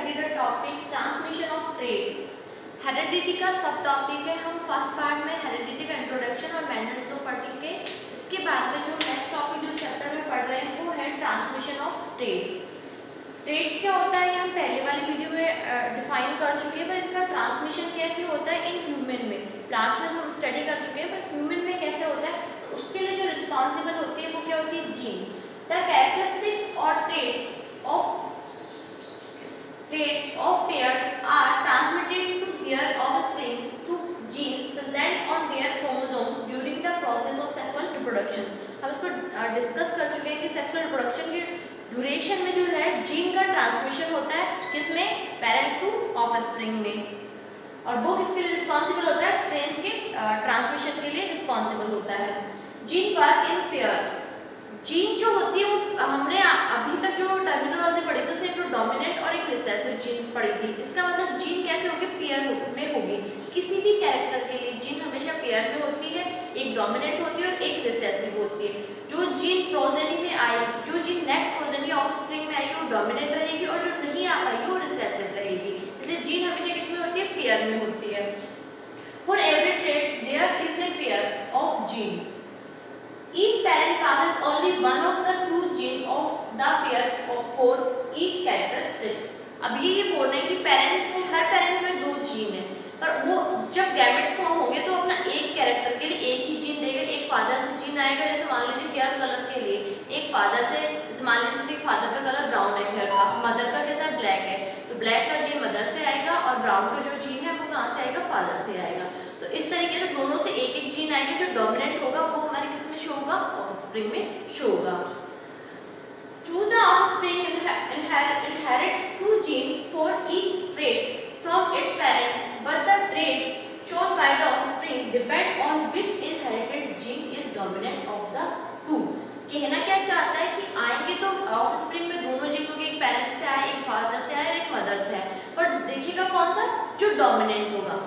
Study the topic transmission of traits. Heredity का सब topic है। हम फर्स्ट पार्ट में हेरिडिटी का इंट्रोडक्शन और मैनर्स तो पढ़ चुके। इसके बाद में जो नेक्स्ट टॉपिक जो चैप्टर में पढ़ रहे हैं वो है ट्रांसमिशन ऑफ ट्रेड्स। ट्रेड्स क्या होता है ये हम पहले वाली वीडियो में डिफाइन कर चुके हैं, पर इनका ट्रांसमिशन कैसे होता है इन ह्यूमन में। प्लांट्स में तो हम स्टडी कर चुके हैं, पर ह्यूमन में कैसे होता है तो उसके लिए जो रिस्पॉन्सिबल होती है वो क्या होती है, जीन। द कैरेक्टरिस्टिक्स और trades of pairs are transmitted to their offspring through genes present on their chromosome during the process of sexual reproduction। हम इसको डिस्कस कर चुके हैं कि सेक्सुअल रिप्रोडक्शन के ड्यूरेशन में जो है जीन का ट्रांसमिशन होता है, किसमें, पेरेंट टू ऑफस्प्रिंग में। और वो किसके लिए रिस्पॉन्सिबल होता है, ट्रेन्स के ट्रांसमिशन के लिए रिस्पॉन्सिबल होता है। Gene work in pair. Gene जो होती है वो हमने अभी तक जो टर्मिनोलॉजी पढ़ी थी उसमें एक डोमिनेंट और एक रिसेसिव जीन पढ़ी थी। इसका मतलब जीन कैसे होगी, पेयर में होगी। किसी भी कैरेक्टर के लिए जीन हमेशा पेयर में होती है, एक डोमिनेंट होती है और एक रिसेसिव होती है। जो जीन प्रोजेनी में आई, जो जीन नेक्स्ट प्रोजेनी ऑफस्प्रिंग में आएगी वो डोमिनेंट रहेगी और जो नहीं आ पाएगी वो रिसेसिव रहेगी। इसलिए जीन हमेशा किसमें होती है, पेयर में होती है। For every trait there is a pair of gene. Each parent passes only one of the two genes of the pair for each characteristics। अब ये बोल रहे हैं कि पेरेंट में, हर पेरेंट में दो जीन है, पर वो जब गैमेट्स फॉर्म होंगे तो अपना एक कैरेक्टर के लिए एक ही जीन देगा। एक फादर से जीन आएगा, जैसे मान लीजिए हेयर कलर के लिए एक फादर से, मान लीजिए फादर का कलर ब्राउन है, हेयर का, मदर का कैसा ब्लैक है, तो ब्लैक का जीन मदर से आएगा और ब्राउन का जो जीन है वो कहाँ से आएगा, फादर से आएगा। तो इस तरीके से दोनों से एक एक जीन आएगा। जो डोमिनेंट होगा वो हमारे किस में शो होगा, ऑफस्प्रिंग में शो होगा। Through the offspring inherits two genes for each trait from its parent, but the traits shown by the offspring depend on which inherited gene is dominant of the two। कहना क्या चाहता है कि आएंगे तो offspring में दोनों जीन होंगे, एक पेरेंट से आए, एक फादर से आए और एक मदर से आए, पर देखिएगा कौन सा जो डोमिनेंट होगा।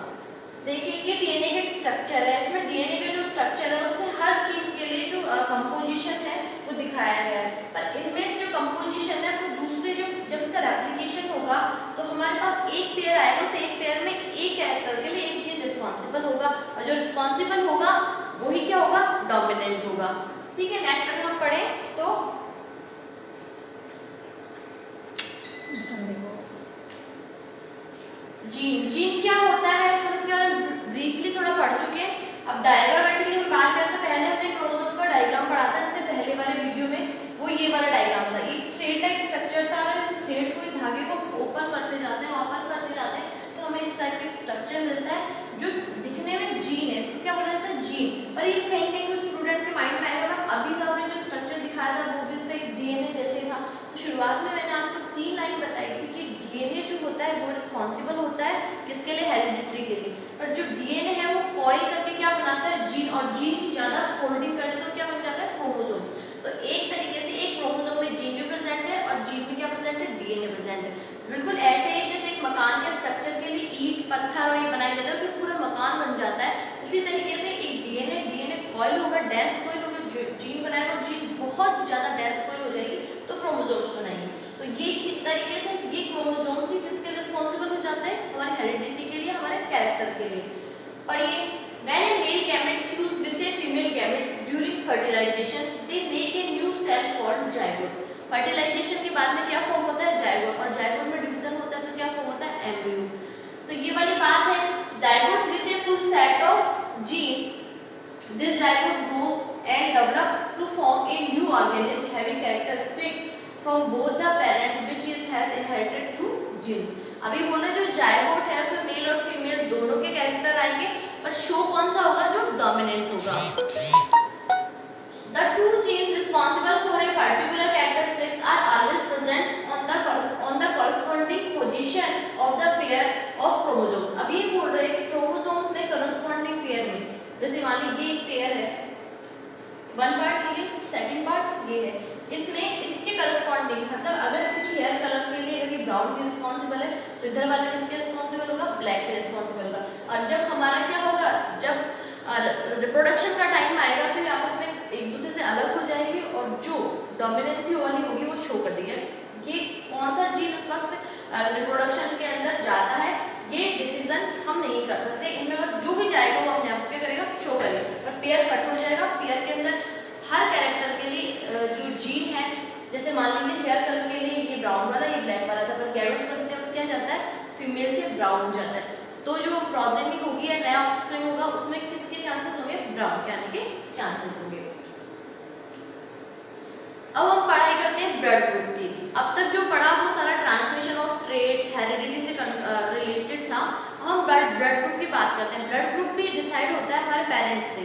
देखिए ये डीएनए का स्ट्रक्चर है, इसमें डीएनए का जो स्ट्रक्चर है उसमें हर जीन के लिए जो कंपोजिशन है वो दिखाया गया है, पर इनमें जो कंपोजिशन है वो दूसरे जो जब इसका रेप्लिकेशन होगा तो हमारे पास एक पेयर आएगा, उस एक पेयर में एक कैरेक्टर के लिए एक जीन रिस्पॉन्सिबल होगा और जो रिस्पॉन्सिबल होगा वही क्या होगा, डोमिनेंट होगा। ठीक है, नेक्स्ट अगर हम पढ़ें तो जीन क्या होता है हम इसके बारे में ब्रीफली थोड़ा पढ़ चुके हैं। अब डायग्रामेटिकली हम बात करें तो पहले हमने क्रोमोसोम का डायग्राम पढ़ा था, इससे पहले वाले वीडियो में वो ये वाला डायग्राम था। एक थ्रेड लाइक स्ट्रक्चर था, अगर इस थ्रेड को, इस धागे को ओपन करते जाते हैं, ओपन करते जाते हैं तो हमें इस टाइप का स्ट्रक्चर मिलता है जो दिखने में जीन है। इसको क्या बोला जाता है, जीन। पर ये कहीं कहीं स्टूडेंट के माइंड में आएगा, अभी तो आपने जो स्ट्रक्चर दिखाया था वो भी उसका एक डीएनए जैसे था। तो शुरुआत में मैंने आपको 3 लाइन बताई थी कि डीएनए जो होता है वो रिस्पॉन्सिबल होता है किसके लिए, हेरिडिटरी के लिए। और जो डीएनए है वो कॉइल करके क्या बनाता है, जीन, और जीन की ज्यादा फोल्डिंग कर दे तो क्या बन जाता है, क्रोमोसोम। तो एक तरीके से एक क्रोमोसोम में जीन भी प्रेजेंट है और जीन में क्या प्रेजेंट है, डीएनए प्रेजेंट है। बिल्कुल ऐसे ही जैसे एक मकान के स्ट्रक्चर के लिए ईंट, पत्थर और ये बनाया जाता है, फिर पूरा मकान बन जाता है। उसी तरीके से एक डीएनए कॉइल होगा, डेंस कॉइल होगा, जीन बनाएगा और जीन बहुत ज्यादा डेंस कॉइल हो जाएगी तो क्रोमोसोम्स बनाएंगे। तो ये इस तरीके से ये क्रोमोसोम्स ही किसके रिस्पॉन्सिबल हो जाते हैं, हमारे हेरिडिटी के लिए, हमारे कैरेक्टर के लिए। पढ़िए, when a male gametes fuse with a female gametes during fertilization, they make a new cell called zygote। Fertilisation के बाद में क्या फॉर्म होता है, जायगोट, और जायगोट में डिवीजन होता है तो क्या फॉर्म होता है, एम्ब्रियो। तो ये वाली बात है, zygote with a full set of genes, this zygote grows and develop to form a new organism having characteristics from both the parent which is has inherited through genes। अभी बोला जो जायगोट है उसमें मेल और female दोनों के character आएंगे, पर शो कौन सा होगा, जो डोमिनेंट होगा। The two genes responsible for a particular characteristics are always present on the corresponding position of the pair of chromosome। अब ये बोल रहे हैं कि क्रोमोसोम में corresponding पेयर में, जैसे मान लीजिए एक पेयर है, वन पार्ट ये है, सेकंड पार्ट ये है, इसमें इसके करस्पॉन्डिंग, मतलब अगर किसी हेयर कलर के लिए अगर ये ब्राउन की रिस्पॉन्सिबल है तो इधर वाला किसके रिस्पॉन्सिबल होगा, ब्लैक के रिस्पॉन्सिबल होगा। और जब हमारा क्या होगा, जब रिप्रोडक्शन का टाइम आएगा तो ये आपस में एक दूसरे से अलग हो जाएंगे और जो डोमिनेंसी वाली होगी वो शो कर देगी। ये कौन सा जीन इस वक्त रिप्रोडक्शन के अंदर जाता है, ये डिसीजन हम नहीं कर सकते। इनमें बस जो भी जाएगा वो अपने आप क्या करेगा, शो करेगा। और पेयर कट हो जाएगा, पेयर के अंदर हर कैरेक्टर के लिए जो जीन है, जैसे मान लीजिए हेयर कलर के लिए ये ब्राउन वाला, ये ब्लैक वाला था, पर गैमेट्स बनते वक्त क्या जाता है, फीमेल से ब्राउन जाता है। तो जो प्रोजेनी होगी या नया ऑफस्प्रिंग होगा उसमें किसके चांसेस होंगे, ब्राउन के आने के चांसेस होंगे। अब हम पढ़ाई करते हैं ब्लड ग्रुप की। अब तक जो पढ़ा वो सारा ट्रांसमिशन ऑफ ट्रेट्स, हेरिडिटी से रिलेटेड था। हम ब्लड ग्रुप की बात करते हैं। ब्लड ग्रुप भी डिसाइड होता है हमारे पेरेंट्स से।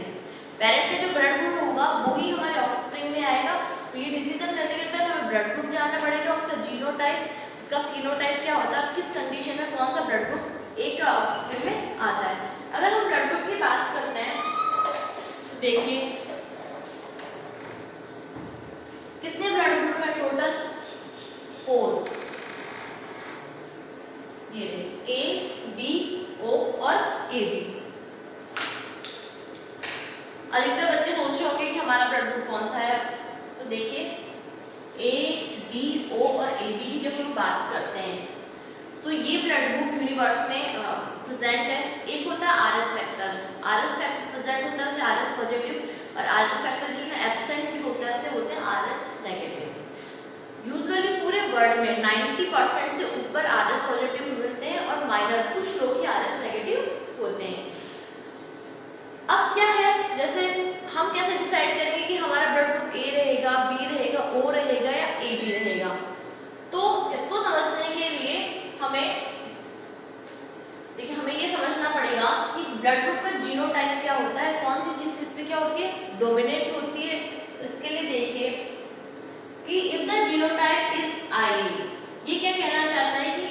पेरेंट का जो ब्लड ग्रुप होगा वही हमारे ऑफस्प्रिंग में आएगा। तो ये डिसीजन करने के लिए हमें ब्लड ग्रुप जानना पड़ेगा, उसका जीनोटाइप, उसका फिनोटाइप क्या होता है, किस कंडीशन में कौन सा ब्लड ग्रुप एक का ऑफस्प्रिंग में आता है। अगर हम ब्लड ग्रुप की बात करते हैं तो देखिए कितने ब्लड ग्रुप है टोटल, 4। ये A, B, O और AB। अधिकतर बच्चे सोच रहे होंगे कि हमारा ब्लड ग्रुप कौन सा है। तो देखिए A, B, O और AB की जब हम बात करते हैं तो ये ब्लड ग्रुप यूनिवर्स में प्रेजेंट है। एक होता है RS factor, RS factor present होता है RS पॉजिटिव, और RS फैक्टर जिसमें एब्सेंट होता है उसे बोलते हैं RS नेगेटिव। यूजुअली पूरे वर्ल्ड में 90% से ऊपर RS पॉजिटिव मिलते हैं और माइनर कुछ लोग ही RS नेगेटिव होते हैं। अब क्या है, जैसे हम कैसे डिसाइड करेंगे कि हमारा ब्लड ग्रुप A रहेगा, B रहेगा, O रहेगा या AB रहेगा। तो इसको समझने के लिए हमें देखिए हमें ये समझना पड़ेगा कि ब्लड ग्रुप का जीनोटाइप क्या होता है, कौन सी चीज किस पे क्या होती है, डोमिनेट होती है। इसके लिए देखिए कि if the genotype is IA, ये क्या कहना चाहता है कि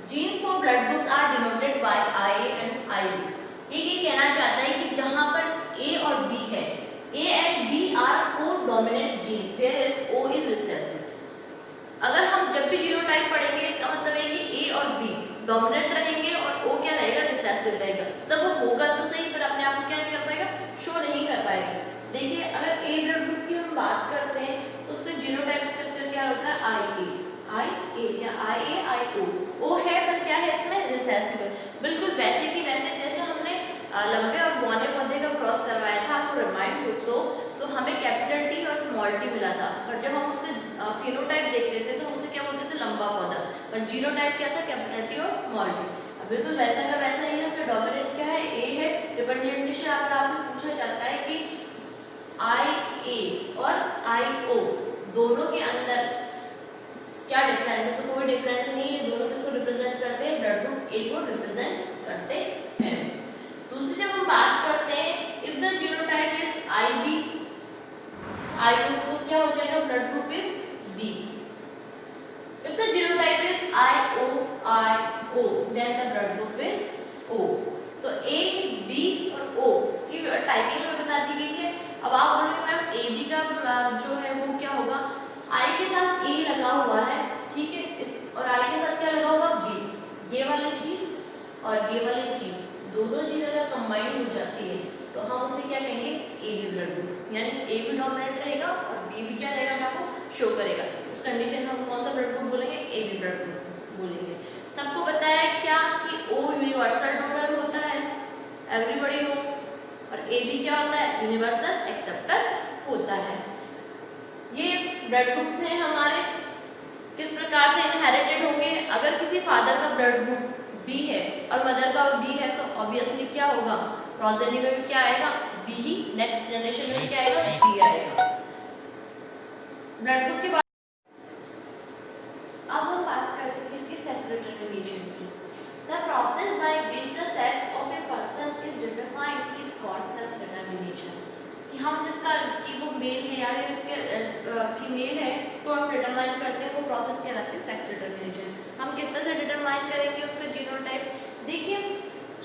genes for blood groups are denoted by IA and IB। ये कहना चाहता है कि जहां पर A और B है, A and B are codominant genes where O is recessive. अगर हम जब भी जीनोटाइप पढ़ेंगे इसका मतलब है कि A और B डोमिनेंट रहेंगे और O क्या रहेगा, रिसेसिव रहेगा। तब वो होगा तो सही पर अपने आप को क्या नहीं कर पाएगा, शो नहीं कर पाएगा। देखिए अगर A ब्लड ग्रुप की हम बात करते हैं तो उसका जीनोटाइप स्ट्रक्चर क्या होता है, IA या IA O है पर क्या है इसमें, रिसेसिव है। बिल्कुल वैसे की वैसे जैसे हमने लंबे और बौने पौधे का क्रॉस करवाया था, आपको रिमाइंड हो तो हमें कैपिटल T और स्मॉल t मिला था, पर जब हम उसके फिनोटाइप देखते थे तो हम उसे क्या बोलते थे, लंबा पौधा, पर जीनोटाइप क्या था, कैपिटल T और स्मॉल t। अब बिल्कुल वैसा का वैसा ही है, इसमें डोमिनेंट क्या है, A है। रिप्रेजेंटेशन अगर आपसे पूछा जाता है कि IA और IO दोनों के अंदर क्या डिफरेंस है, तो कोई डिफरेंस नहीं है, दोनों किसको रिप्रेजेंट करते हैं, ब्लड ग्रुप A को रिप्रेजेंट करते हैं। दूसरी जब हम बात करते हैं if the genotype is IB IO तो क्या हो जाएगा, blood group is B। If the genotype is IO then the blood group is O। तो A, B और O की टाइपिंग हमें बता दी गई है। अब आप बोलोगे मैम AB का जो है वो क्या होगा, I के साथ A लगा हुआ है, ठीक है, इस और I के साथ क्या लगा होगा, B। ये वाली चीज और ये वाली चीज दोनों चीज अगर कंबाइन हो जाती है तो हम उसे क्या कहेंगे, AB ब्लड ग्रुप, यानी A भी डोमिनेंट रहेगा और B भी क्या रहेगा, आपको शो करेगा। उस कंडीशन में हम कौन सा ब्लड ग्रुप बोलेंगे, AB ब्लड ग्रुप बोलेंगे। सबको पता है क्या कि O यूनिवर्सल डोनर होता है, एवरीबॉडी नो, और AB क्या होता है, यूनिवर्सल एक्सेप्टर होता है। ये ब्लड ग्रुप्स हैं हमारे, किस प्रकार से इनहेरिटेड होंगे। अगर किसी फादर का ब्लड ग्रुप B है और मदर का B है तो ऑब्वियसली क्या होगा, प्रोजेनी में भी क्या आएगा, B ही, नेक्स्ट जनरेशन में क्या आएगा, B आएगा। ब्लड ग्रुप की बात अब हम बात करते हैं किसकी, सेक्स डिटरमिनेशन की। The process by which the sex of a person is determined is called sex determination. कि हम जिसका कि वो मेल है या उसके फीमेल है तो हम डिटरमाइन करते हैं, वो प्रोसेस कहलाती है सेक्स डिटरमिनेशन। हम किस तरह से डिटरमाइन करेंगे उसका जीनोटाइप। देखिए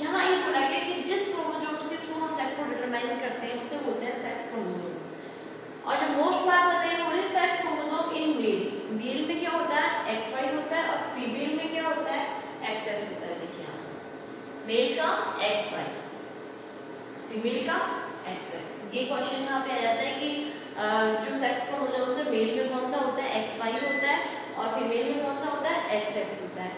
यहाँ ये बोला गया कि जिस क्रोमोसोम्स के थ्रू हम सेक्स को डिटरमाइन करते हैं उसे बोलते हैं सेक्स क्रोमोसोम्स। और जो मोस्ट बात बताइए वो है sex chromosome in male. Male में क्या होता है, XY होता है, और फीमेल में क्या होता है, XX होता है। देखिए यहाँ मेल का XY, फीमेल का XX। ये क्वेश्चन यहाँ पे आ जाता है कि जो सेक्स क्रोमोसोम है मेल में कौन सा होता है, XY होता है, और फीमेल में कौन सा होता है, एक्स एक्स होता है।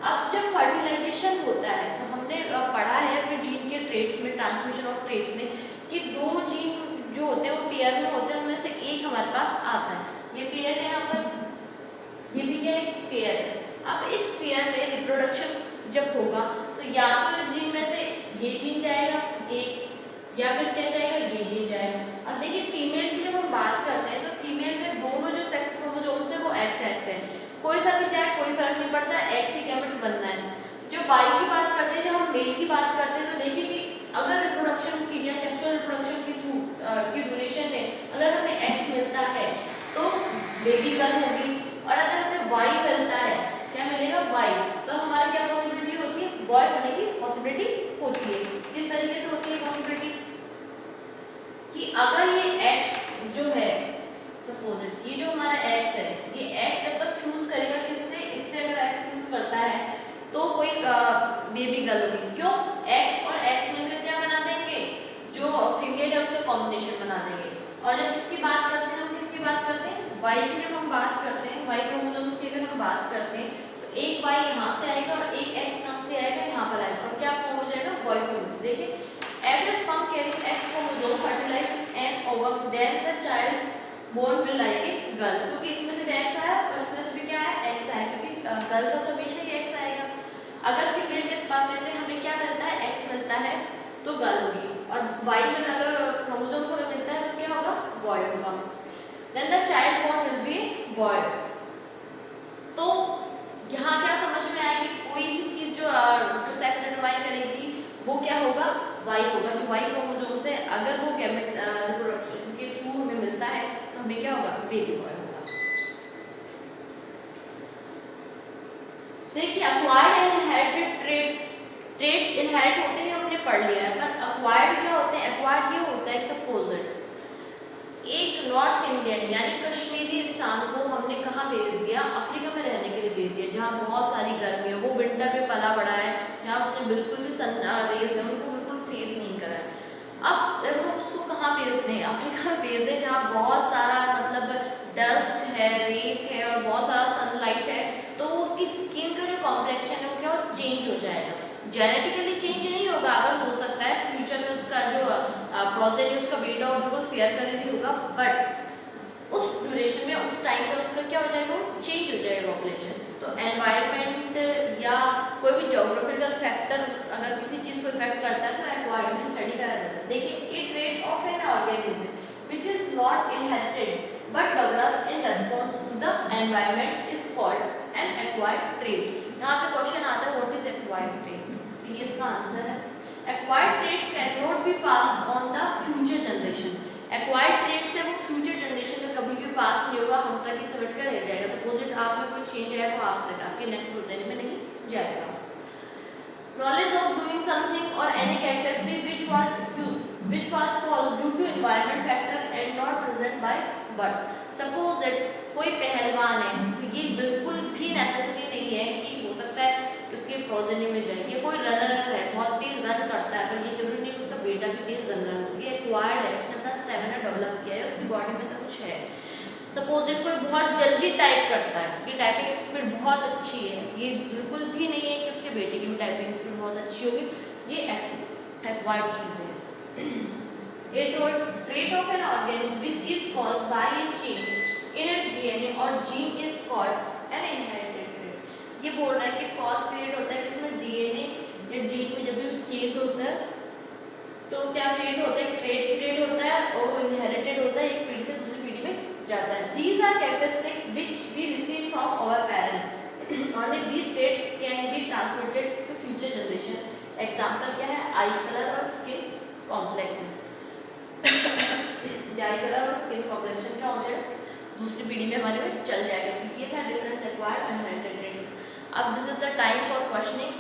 अब जब फर्टिलाइजेशन होता है तो हमने पढ़ा है अपने जीन के ट्रेट्स में, ट्रांसमिशन ऑफ ट्रेट्स में, कि दो जीन जो होते हैं वो पेयर में होते हैं, उनमें से एक हमारे पास आता है, ये पेयर है यहाँ पर, ये भी क्या है, पेयर है। अब इस पेयर में रिप्रोडक्शन जब होगा तो या तो इस जीन में से ये जीन जाएगा एक, या फिर क्या जाएगा, ये जीन जाएगा। अब देखिए फीमेल की जब हम बात करते हैं तो फीमेल में दोनों जो सेक्स क्रोमोसोम्स है वो एक्स एक्स है, कोई सा भी जाए कोई फर्क नहीं पड़ता, एक्स ही गैमेट बनना है। जो वाई की बात करते हैं, जब हम मेल की बात करते हैं तो देखिए कि अगर रिप्रोडक्शन की या सेक्सुअल रिप्रोडक्शन की थ्रू की ड्यूरेशन में अगर हमें एक्स मिलता है तो बेबी गर्ल होगी, और अगर हमें वाई मिलता है, क्या मिलेगा, वाई, तो हमारी क्या पॉसिबिलिटी होती है, बॉय होने की पॉसिबिलिटी होती है। किस तरीके से होती है पॉसिबिलिटी, कि अगर ये x जो है, सपोज ये जो हमारा x है, ये x जब तक फ्यूज करेगा किससे, इससे अगर x फ्यूज करता है तो कोई बेबी गर्ल होगी। क्यों, x और x मिलकर क्या बना देंगे, जो फीमेल है उसका कॉम्बिनेशन बना देंगे। और जब इसकी बात करते हैं, हम किसकी बात करते हैं, y की जब हम बात करते हैं, y क्रोमोसोम की अगर हम बात करते हैं तो एक y यहाँ से आएगा और एक x कहाँ से आएगा, यहाँ पर आएगा, और क्या फॉर्म हो जाएगा, बॉय क्रोमोसोम। देखिए egg is sperm carrying X chromosome fertilized an ovum, then the child born will like a girl, क्योंकि इसमें से भी X आया और इसमें से भी क्या है, X आया, क्योंकि गर्ल का तो हमेशा ही X आएगा। अगर फीमेल के स्पर्म में से हमें क्या मिलता है, X मिलता है तो गर्ल होगी, और Y में अगर क्रोमोसोम हमें मिलता है तो क्या होगा, बॉय होगा। then the child born will be boy। तो यहाँ क्या समझ में आया कि कोई भी चीज जो सेक्स डिटरमाइन करेगी वो क्या होगा, वाई होगा। जो वाई क्रोमोसोम से अगर वो गैमेट रिप्रोडक्शन के थ्रू हमें मिलता है तो हमें क्या होगा, बेबी बॉय होगा। देखिए acquired and inherited traits inherit होते हैं, हमने पढ़ लिया है, पर अक्वायर्ड क्या होते हैं, अक्वायर्ड ये होता है, सपोज एक नॉर्थ इंडियन यानी कश्मीरी इंसान को हमने कहाँ भेज दिया, अफ्रीका में रहने के लिए भेज दिया, जहाँ बहुत सारी गर्मी है, वो विंटर में पला बड़ा है, जहाँ उसने बिल्कुल भी सन रेज है उनको बिल्कुल फेस नहीं करा है। अब हम उसको कहाँ भेजते हैं, अफ्रीका में भेजते हैं, जहाँ बहुत सारा मतलब डस्ट है, रेत है और बहुत सारा सनलाइट है, तो उसकी स्किन का जो कॉम्प्लेक्शन है वो क्या चेंज हो जाएगा। जेनेटिकली चेंज नहीं होगा, अगर हो सकता है फ्यूचर में उसका जो प्रोजेनी उसका बेटा हो बिल्कुल फेयर कलर नहीं होगा, बट उस ड्यूरेशन में उस टाइम पे उसका क्या हो जाएगा, वो चेंज हो जाएगा पॉपुलेशन। तो एनवायरनमेंट या कोई भी ज्योग्राफिकल फैक्टर अगर किसी चीज़ को इफेक्ट करता है तो एक्वायर्ड में स्टडी करा जाता है। देखिए a trait of an organism which is not inherited but develops in response to the environment is called an acquired trait. यहाँ पे क्वेश्चन आता है व्हाट इज एक्वायर्ड ट्रेट, तो ये इसका आंसर है। Acquired traits can not be passed on the future generation. Acquired traits है वो फ्यूचर जनरेशन में कभी भी पास नहीं होगा, हम तक ही सिमट कर रह जाएगा। सपोज आप में कोई चेंज है वो आप तक, आपके नेक्स्ट प्रोजेनी में नहीं जाएगा। नॉलेज ऑफ डूइंग समथिंग और any characteristic which was caused due to environment factor and not present by birth। Suppose that कोई पहलवान है तो ये बिल्कुल भी नेसेसरी नहीं है कि हो सकता है कि उसके प्रोजेनी में जाएगी। कोई रनर है बहुत तेज रन करता है, पर ये जरूरी नहीं कि उसका बेटा भी तेज रनर हो, ये एक्वायर्ड है, उसने अपना स्टेमिना डेवलप किया है, उसकी बॉडी में सब कुछ है। सपोज दैट कोई बहुत जल्दी टाइप करता है, उसकी टाइपिंग स्पीड बहुत अच्छी है, ये बिल्कुल भी नहीं है कि उसके बेटे की भी टाइपिंग स्पीड बहुत अच्छी होगी, ये एक्वायर्ड चीज़ है। A trait of an organism which is caused by a change in its DNA or gene is called an inherited trait। ये बोल रहा है कि cause क्रिएट होता है जिसमें DNA या जीन में जब भी चेंज होता है तो क्या क्रिएट होता है, ट्रेट क्रिएट होता है और वो इनहेरिटेड होता है, एक पीढ़ी से दूसरी पीढ़ी में जाता है। These are characteristics which we receive from our parent। Only these traits can be transmitted to future generation। Example क्या है, आई कलर और स्किन कॉम्प्लेक्शन। आई कलर और स्किन कॉम्प्लेक्शन क्या हो जाएगा, दूसरी पीढ़ी में हमारे में चल जाएगा। ये था difference acquired and inherited traits. अब this is the time for questioning.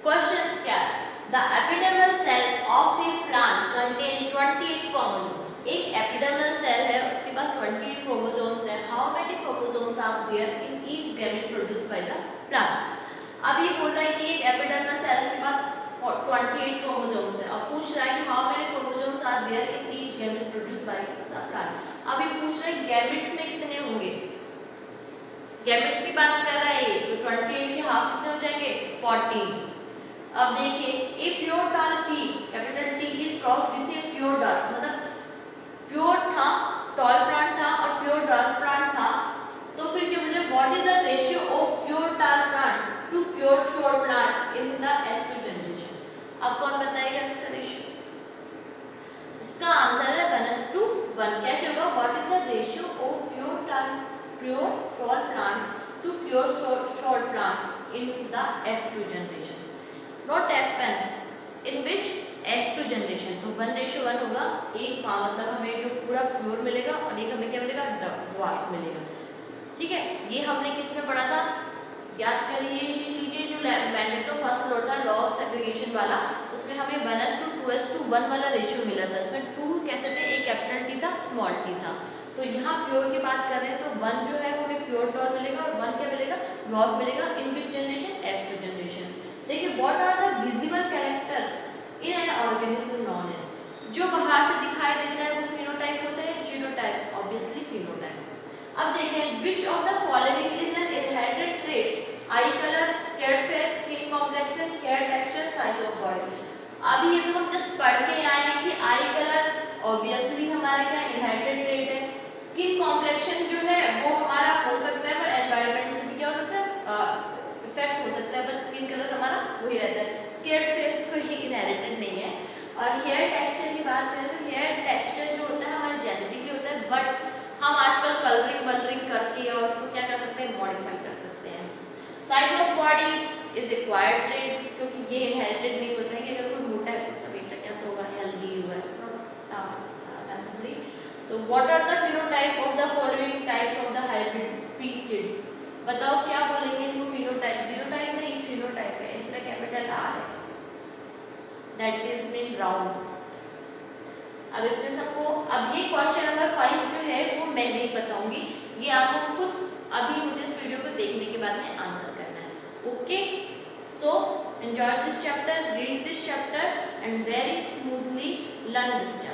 Question क्या है, the epidermal cell of the plant contain 28 chromosomes. एक एपिडर्मल सेल है, उसके पास 28 क्रोमोसोम्स है। How many chromosomes are there in each gamete produced by the plant. अब ये बोल रहा है कि एक एपिडर्मल सेल के पास 28 क्रोमोसोम्स है और पूछ रहा है कि how many chromosomes are there in each gamete produced by the plant. अब ये पूछ रहा है गैमेट्स में कितने होंगे, गैमेट्स की बात कर रहा है तो 28 के हाफ कितने हो जाएंगे 14। अब देखिए a pure dark P capital T is cross with a pure dark, मतलब प्योर था, टॉल प्लांट था और प्योर डार्क प्लांट था, तो फिर क्या मुझे what is the ratio of pure dark plant to pure sure plant in the F2 generation? अब कौन बताएगा इसका रेशियो? इसका आंसर है 1:1। कैसे होगा? What is the ratio of pure tall plant to pure sure plant in the F2 generation, not F1 in which F2 generation. तो 1:1 होगा। एक मतलब हमें जो पूरा प्योर मिलेगा और एक हमें क्या मिलेगा ड्वार्फ मिलेगा। ठीक है, ये हमने किस में पढ़ा था? याद करिए लीजिए, जो मैंडेटो फर्स्ट लॉ था लॉ ऑफ सेग्रीगेशन वाला, उसमें हमें 1:2:1 वाला रेशियो मिला था। इसमें 2 कैसे थे? एक कैपिटल टी था, स्मॉल टी था। तो यहाँ प्योर की बात कर रहे हैं तो 1 जो है हमें प्योर टॉल मिलेगा और 1 क्या मिलेगा? ड्वार्फ मिलेगा। In which generation? F2 generation. देखिए what are the visible characters in an organism known as, जो बाहर से दिखाई देता है वो फिनोटाइप होता है, जीनोटाइप, ऑब्वियसली फिनोटाइप। अब देखें which of the following is an inherited traits? Eye colour, scarred face, skin complexion, hair texture, size of body. अभी ये तो हम जस्ट पढ़ के आए हैं कि आई कलर ऑब्वियसली हमारा क्या इनहेरिटेड ट्रेट है। स्किन कॉम्प्लेक्शन जो है वो हमारा हो सकता है पर एनवायरनमेंट से भी क्या हो सकता है इफेक्ट हो सकता है, पर स्किन कलर हमारा वही रहता है। स्कैर्ड फेस कोई इनहेरिटेड नहीं है। और हेयर टेक्सचर की बात करें तो हेयर टेक्सचर जो होता है हमारा जेनेटिकली होता है, बट हम आजकल कलरिंग वलरिंग करके और उसको क्या कर सकते हैं? मॉडिफाई कर सकते हैं। Size of body is acquired trait, क्योंकि ये इनहेरिटेड नहीं होता है कि अगर कोई मोटा है तो उसका बेटा क्या होगा? हेल्दी होगा, इट्स नॉट नेसेसरी। तो what are the phenotype of the following types of the hybrid pea seeds? बताओ क्या बोलेंगे इनको? फिनोटाइप, जीनोटाइप नहीं, फिनोटाइप है। इसमें कैपिटल R है, दैट इज मीन राउंड। अब इसमें सबको, अब ये क्वेश्चन नंबर 5 जो है वो मैं नहीं बताऊंगी, ये आपको खुद अभी मुझे इस वीडियो को देखने के बाद में आंसर करना है। Okay, so enjoy this chapter, read this chapter and very smoothly learn this chapter.